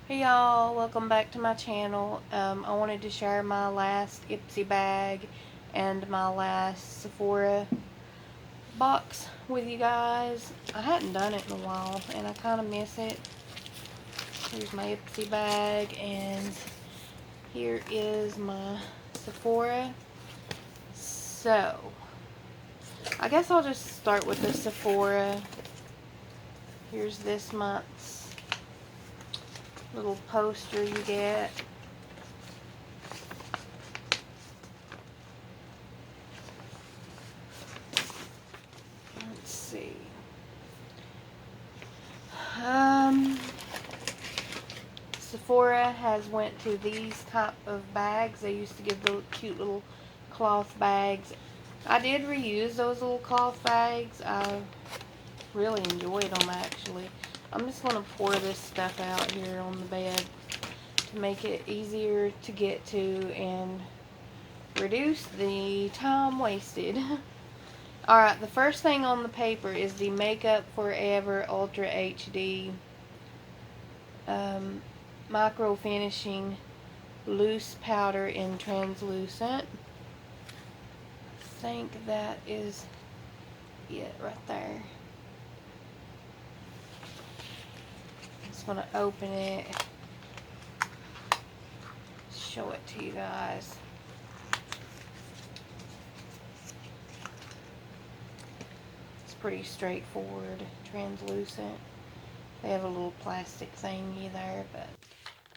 Hey y'all, welcome back to my channel. I wanted to share my last Ipsy bag and my last Sephora box with you guys. I hadn't done it in a while and I kind of miss it. Here's my Ipsy bag and here is my Sephora. So, I guess I'll just start with the Sephora. Here's this month's little poster you get. Let's see. Sephora has went to these type of bags. They used to give the cute little cloth bags. I did reuse those little cloth bags. I really enjoyed them actually. I'm just going to pour this stuff out here on the bed to make it easier to get to and reduce the time wasted. Alright, the first thing on the paper is the Makeup Forever Ultra HD Micro Finishing Loose Powder in Translucent. I think that is it right there. I'm just going to open it, show it to you guys. It's pretty straightforward, translucent. They have a little plastic thingy there, but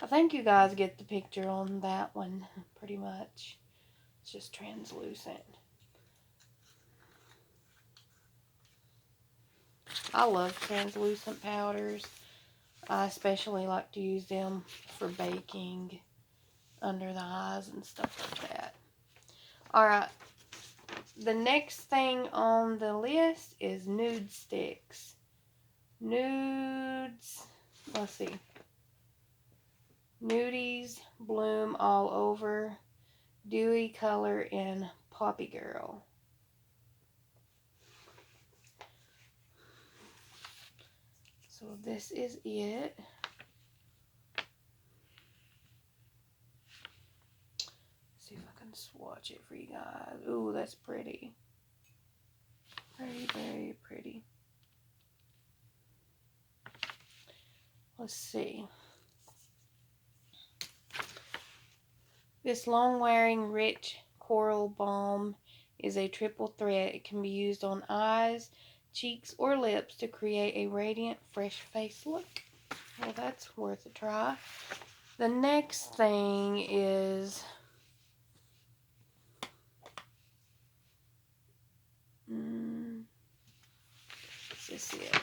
I think you guys get the picture on that one pretty much. It's just translucent. I love translucent powders. I especially like to use them for baking under the eyes and stuff like that. Alright, the next thing on the list is nude sticks. Nudes, let's see. Nudies Bloom All Over, Dewy Color in Poppy Girl. So this is it. See if I can swatch it for you guys. Ooh, that's pretty. Very, very pretty. Let's see. This long-wearing rich coral balm is a triple threat. It can be used on eyes, cheeks, or lips to create a radiant, fresh face look. Well, that's worth a try. The next thing is is this it?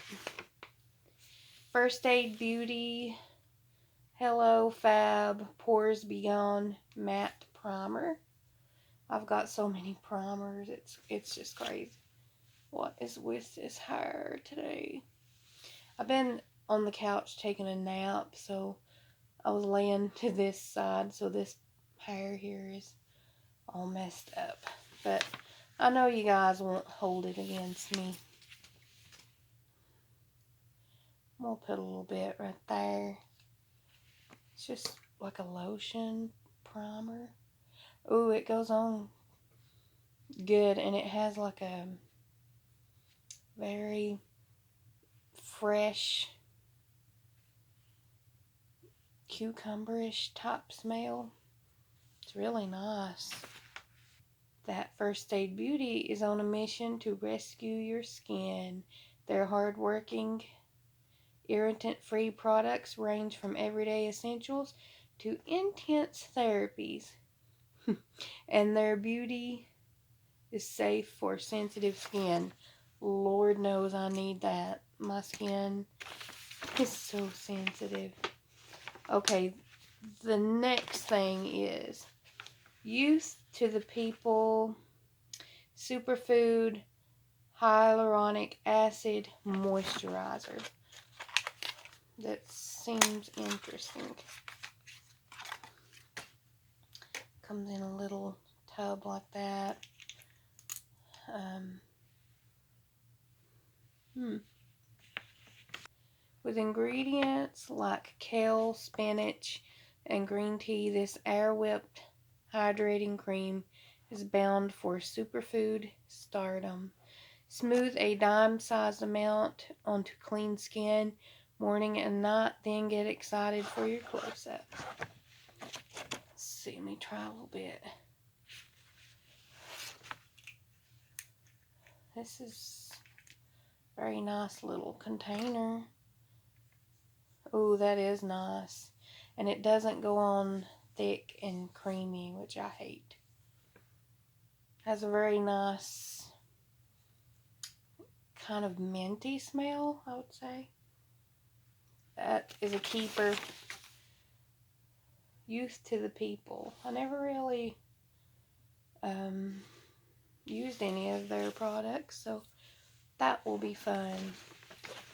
First Aid Beauty Hello Fab Pores Beyond Matte Primer. I've got so many primers, it's just crazy. What is with this hair today? I've been on the couch taking a nap, so I was laying to this side, so this hair here is all messed up. But I know you guys won't hold it against me. I'm gonna put a little bit right there. It's just like a lotion primer. Ooh, it goes on good, and it has like a very fresh cucumberish type smell. It's really nice. That First Aid Beauty is on a mission to rescue your skin. Their hardworking, irritant-free products range from everyday essentials to intense therapies. And their beauty is safe for sensitive skin. Lord knows I need that. My skin is so sensitive. Okay, the next thing is Youth to the People Superfood Hyaluronic Acid Moisturizer. That seems interesting. Comes in a little tub like that. With ingredients like kale, spinach, and green tea, this air-whipped hydrating cream is bound for superfood stardom. Smooth a dime-sized amount onto clean skin morning and night, then get excited for your close-up. Let's see, let me try a little bit. This is a very nice little container. Oh, that is nice. And it doesn't go on thick and creamy, which I hate. Has a very nice kind of minty smell, I would say. That is a keeper. Youth to the people. I never really used any of their products, so that will be fun.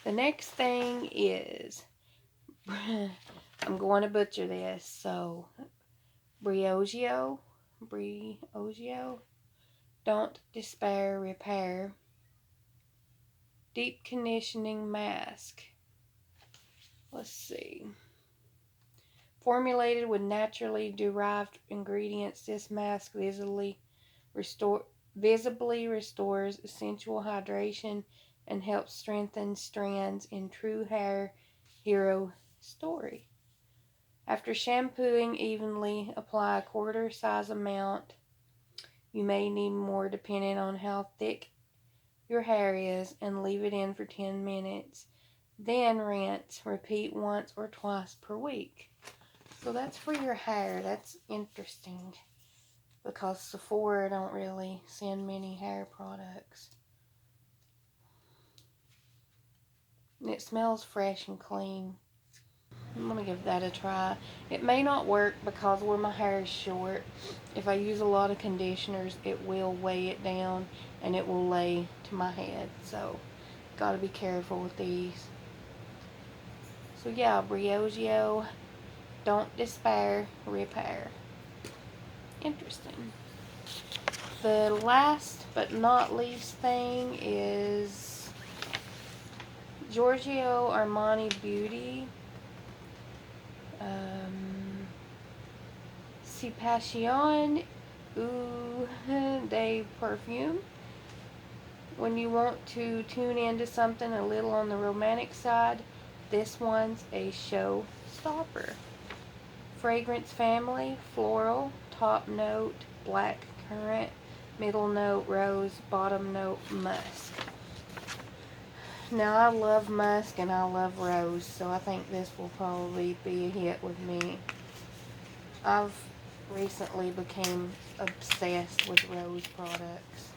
The next thing is, I'm going to butcher this, so Briogeo, Don't Despair Repair Deep Conditioning Mask. Let's see. Formulated with naturally derived ingredients, this mask visibly restores essential hydration and helps strengthen strands in true hair hero story. After shampooing evenly, apply a quarter size amount. You may need more depending on how thick your hair is, and leave it in for 10 minutes. Then rinse. Repeat once or twice per week. So that's for your hair. That's interesting, because Sephora don't really send many hair products. And it smells fresh and clean. I'm going to give that a try. It may not work because where my hair is short, if I use a lot of conditioners, it will weigh it down and it will lay to my head. So, got to be careful with these. So yeah, Briogeo, Don't Despair, Repair. Interesting. The last but not least thing is Giorgio Armani Beauty Si Passion Eau de Perfume. When you want to tune into something a little on the romantic side, this one's a showstopper. Fragrance family, floral, top note, black currant, middle note, rose, bottom note, musk. Now, I love musk and I love rose, so I think this will probably be a hit with me. I've recently became obsessed with rose products.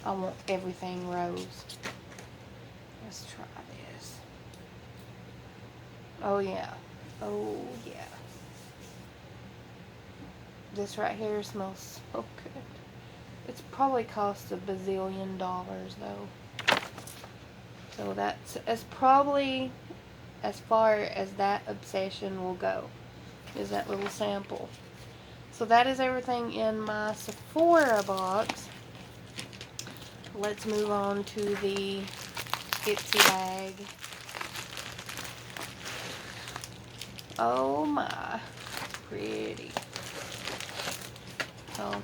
I want everything rose. Let's try this. Oh yeah. Oh yeah. This right here smells so good. It's probably cost $1 bazillion though. So that's probably as far as that obsession will go, is that little sample. So that is everything in my Sephora box. Let's move on to the Ipsy bag. Oh my, pretty. So,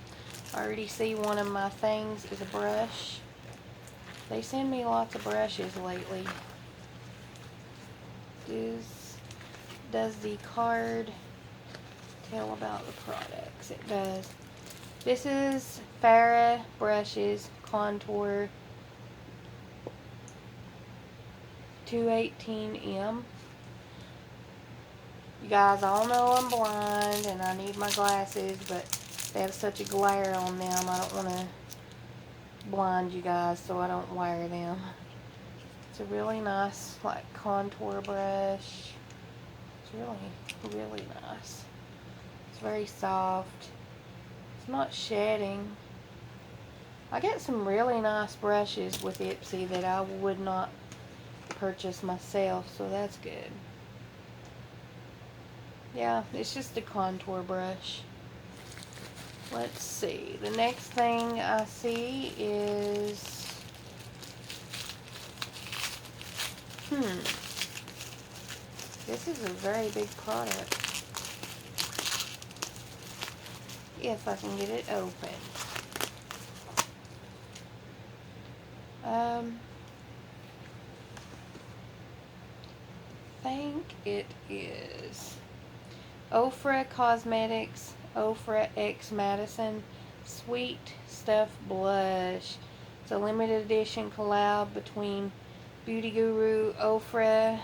I already see one of my things is a brush. They send me lots of brushes lately. Does the card tell about the products? It does. This is Farah Brushes Contour 218M. You guys all know I'm blind and I need my glasses, but they have such a glare on them, I don't want to blind you guys, so I don't wear them. It's a really nice, like, contour brush. It's really, really nice. It's very soft. It's not shedding. I get some really nice brushes with Ipsy that I would not purchase myself, so that's good. Yeah, it's just a contour brush. Let's see. The next thing I see is This is a very big product. If I can get it open. Think it is Ofra Cosmetics Ofra X Madison Sweet Stuff Blush. It's a limited edition collab between Beauty Guru Ofra.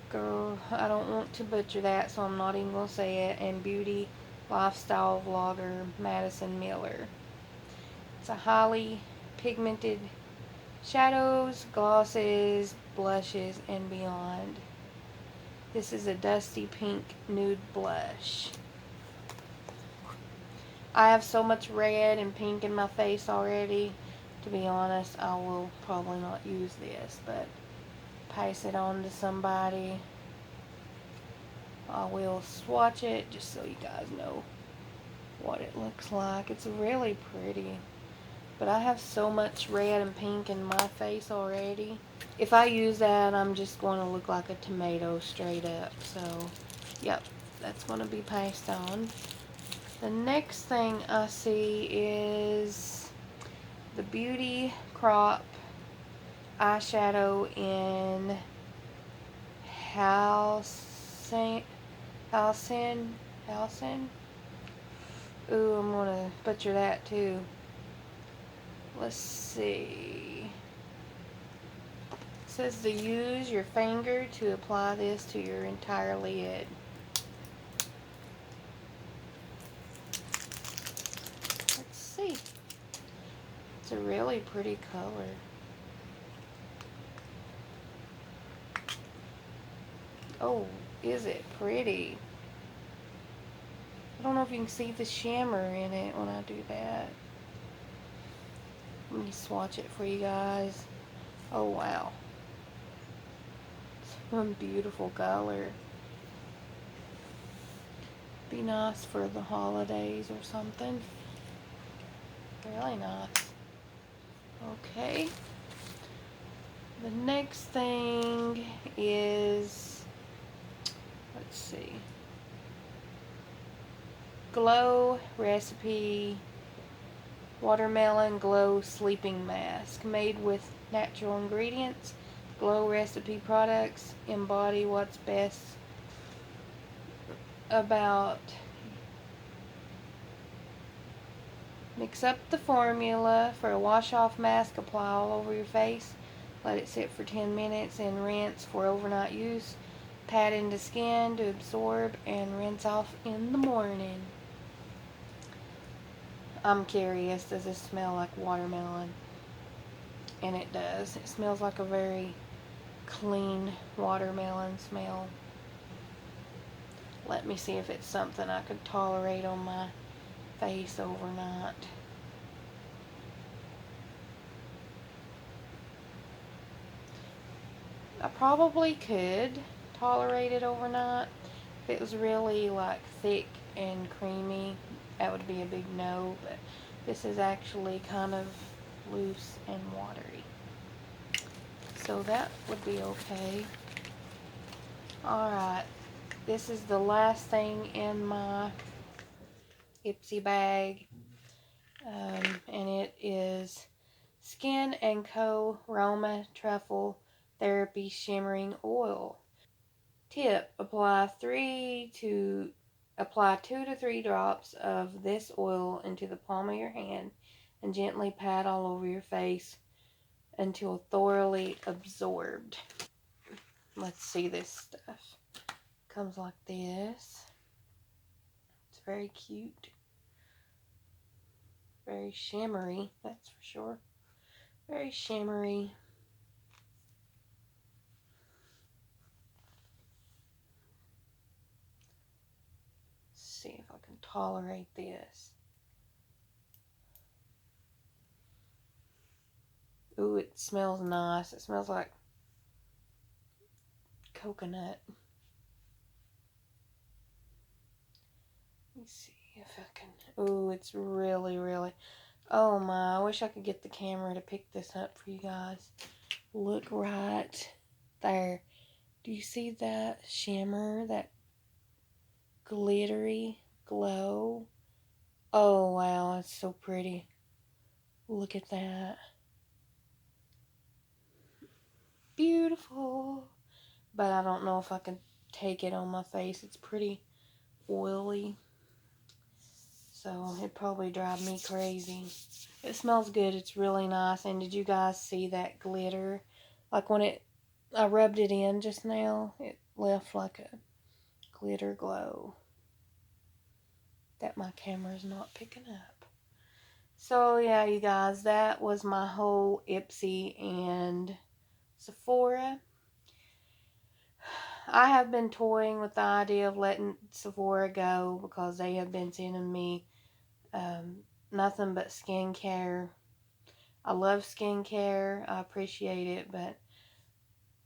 Girl, I don't want to butcher that, so I'm not even going to say it. And Beauty Lifestyle Vlogger Madison Miller. It's a highly pigmented shadows, glosses, blushes, and beyond. This is a dusty pink nude blush. I have so much red and pink in my face already. To be honest, I will probably not use this, but pass it on to somebody. I will swatch it just so you guys know what it looks like. It's really pretty. But I have so much red and pink in my face already. If I use that, I'm just going to look like a tomato straight up. So, yep, that's going to be passed on. The next thing I see is the Beauty Crop eyeshadow in Halcyon. Ooh, I'm going to butcher that too. Let's see. It says to use your finger to apply this to your entire lid. Let's see. It's a really pretty color. Oh, is it pretty? I don't know if you can see the shimmer in it when I do that. Let me swatch it for you guys. Oh, wow. It's one beautiful color. Be nice for the holidays or something. Really nice. Okay. The next thing is, let's see, Glow Recipe Watermelon Glow Sleeping Mask. Made with natural ingredients, Glow Recipe products embody what's best about. Mix up the formula for a wash-off mask. Apply all over your face. Let it sit for 10 minutes and rinse for overnight use. Pat into skin to absorb and rinse off in the morning. I'm curious, does this smell like watermelon? And it does. It smells like a very clean watermelon smell. Let me see if it's something I could tolerate on my face overnight. I probably could tolerate it overnight. If it was really like thick and creamy, that would be a big no, but this is actually kind of loose and watery, so that would be okay. Alright, this is the last thing in my Ipsy bag, and it is Skin & Co. Roma Truffle Therapy Shimmering Oil. Tip: apply 2 to 3 drops of this oil into the palm of your hand and gently pat all over your face until thoroughly absorbed. Let's see this stuff. Comes like this. It's very cute. Very shimmery, that's for sure. Very shimmery. Let's see if I can tolerate this. Ooh, it smells nice. It smells like coconut. Let me see if I can. Ooh, it's really, really. Oh my, I wish I could get the camera to pick this up for you guys. Look right there. Do you see that shimmer, that glittery glow? Oh, wow, it's so pretty. Look at that. Beautiful. But I don't know if I can take it on my face. It's pretty oily. So it'd probably drive me crazy. It smells good. It's really nice. And did you guys see that glitter? Like when I rubbed it in just now, it left like a glitter glow that my camera's not picking up. So yeah, you guys, that was my whole Ipsy and Sephora. I have been toying with the idea of letting Sephora go because they have been sending me nothing but skincare. I love skincare. I appreciate it, but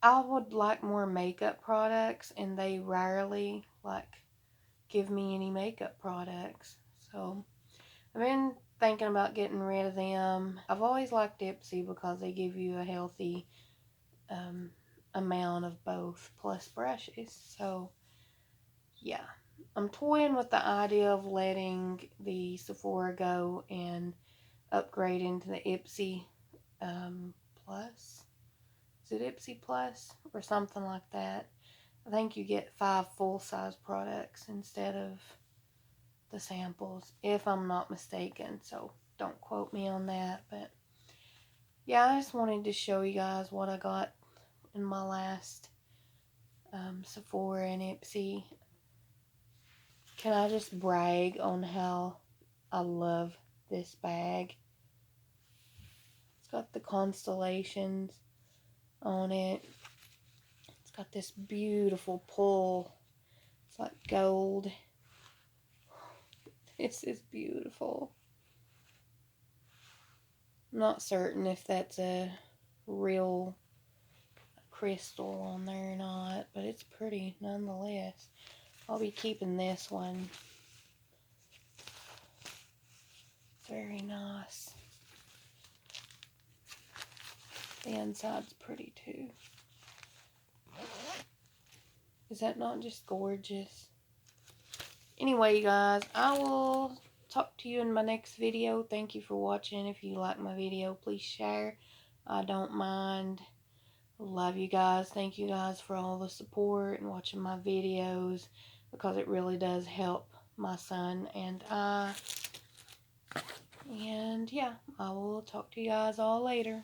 I would like more makeup products, and they rarely give me any makeup products. So I've been thinking about getting rid of them. I've always liked Ipsy because they give you a healthy amount of both plus brushes. So yeah, I'm toying with the idea of letting the Sephora go and upgrading to the Ipsy Plus. Is it Ipsy Plus or something like that? I think you get 5 full-size products instead of the samples, if I'm not mistaken. So don't quote me on that. But yeah, I just wanted to show you guys what I got in my last Sephora and Ipsy. Can I just brag on how I love this bag? It's got the constellations on it. It's got this beautiful pull. It's like gold. This is beautiful. I'm not certain if that's a real crystal on there or not, but it's pretty nonetheless. I'll be keeping this one. Very nice. The inside's pretty too. Is that not just gorgeous? Anyway, you guys, I will talk to you in my next video. Thank you for watching. If you like my video, please share. I don't mind. Love you guys. Thank you guys for all the support and watching my videos, because it really does help my son and I. And yeah, I will talk to you guys all later.